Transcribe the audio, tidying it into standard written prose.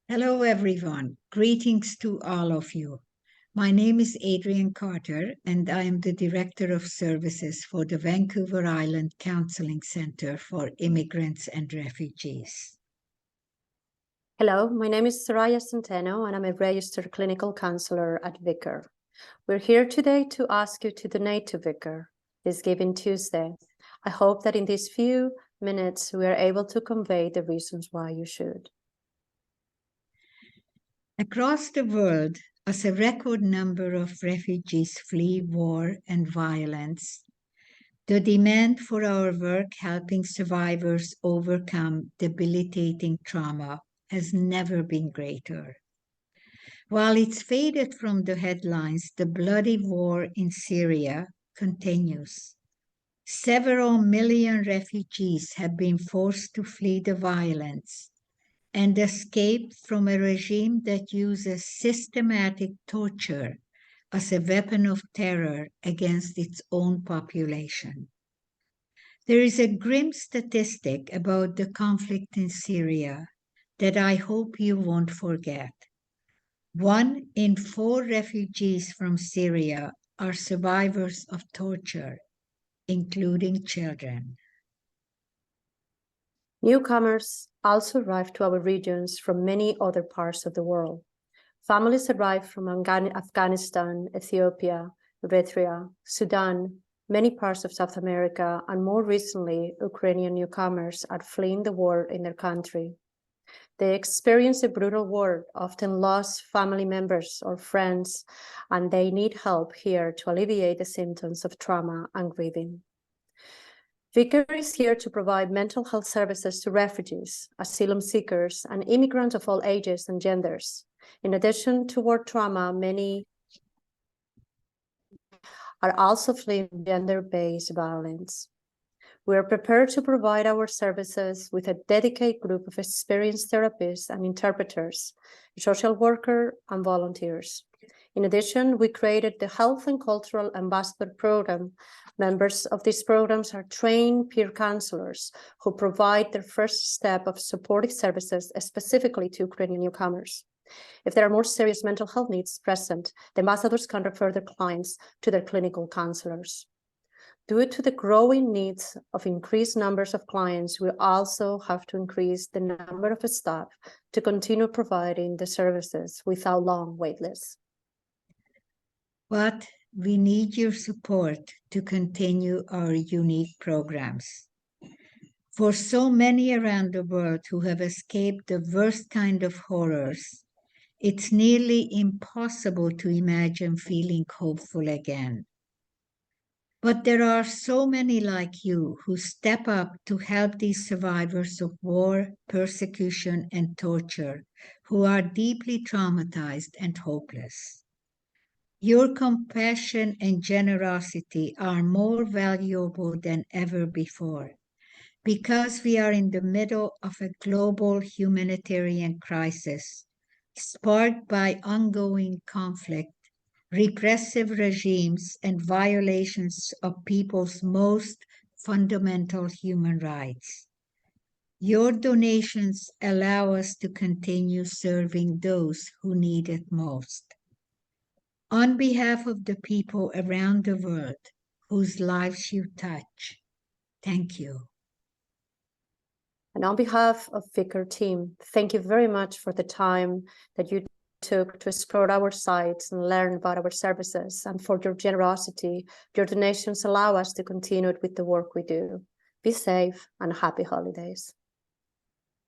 Hello, everyone. Greetings to all of you. My name is Adrienne Carter, and I am the Director of Services for the Vancouver Island Counseling Center for Immigrants and Refugees. Hello, my name is Soraya Centeno, and I'm a registered clinical counselor at VICCIR. We're here today to ask you to donate to VICCIR this Giving Tuesday. I hope that in these few minutes we are able to convey the reasons why you should. Across the world, as a record number of refugees flee war and violence, the demand for our work helping survivors overcome debilitating trauma has never been greater. While it's faded from the headlines, the bloody war in Syria continues. Several million refugees have been forced to flee the violence and escape from a regime that uses systematic torture as a weapon of terror against its own population. There is a grim statistic about the conflict in Syria that I hope you won't forget. 1 in 4 refugees from Syria are survivors of torture, including children. Newcomers also arrive to our regions from many other parts of the world. Families arrive from Afghanistan, Ethiopia, Eritrea, Sudan, many parts of South America, and more recently, Ukrainian newcomers are fleeing the war in their country. They experience a brutal war, often lost family members or friends, and they need help here to alleviate the symptoms of trauma and grieving. VICCIR is here to provide mental health services to refugees, asylum seekers, and immigrants of all ages and genders. In addition to war trauma, many are also fleeing gender-based violence. We are prepared to provide our services with a dedicated group of experienced therapists and interpreters, social workers, and volunteers. In addition, we created the Health and Cultural Ambassador Program. Members of these programs are trained peer counselors who provide their first step of supportive services specifically to Ukrainian newcomers. If there are more serious mental health needs present, the ambassadors can refer their clients to their clinical counselors. Due to the growing needs of increased numbers of clients, we also have to increase the number of staff to continue providing the services without long wait lists. But we need your support to continue our unique programs. For so many around the world who have escaped the worst kind of horrors, it's nearly impossible to imagine feeling hopeful again. But there are so many like you who step up to help these survivors of war, persecution, and torture who are deeply traumatized and hopeless. Your compassion and generosity are more valuable than ever before because we are in the middle of a global humanitarian crisis sparked by ongoing conflict, repressive regimes, and violations of people's most fundamental human rights. Your donations allow us to continue serving those who need it most. On behalf of the people around the world whose lives you touch, thank you. And on behalf of VICCIR team, thank you very much for the time that you took to explore our sites and learn about our services, and for your generosity. Your donations allow us to continue with the work we do. Be safe and happy holidays.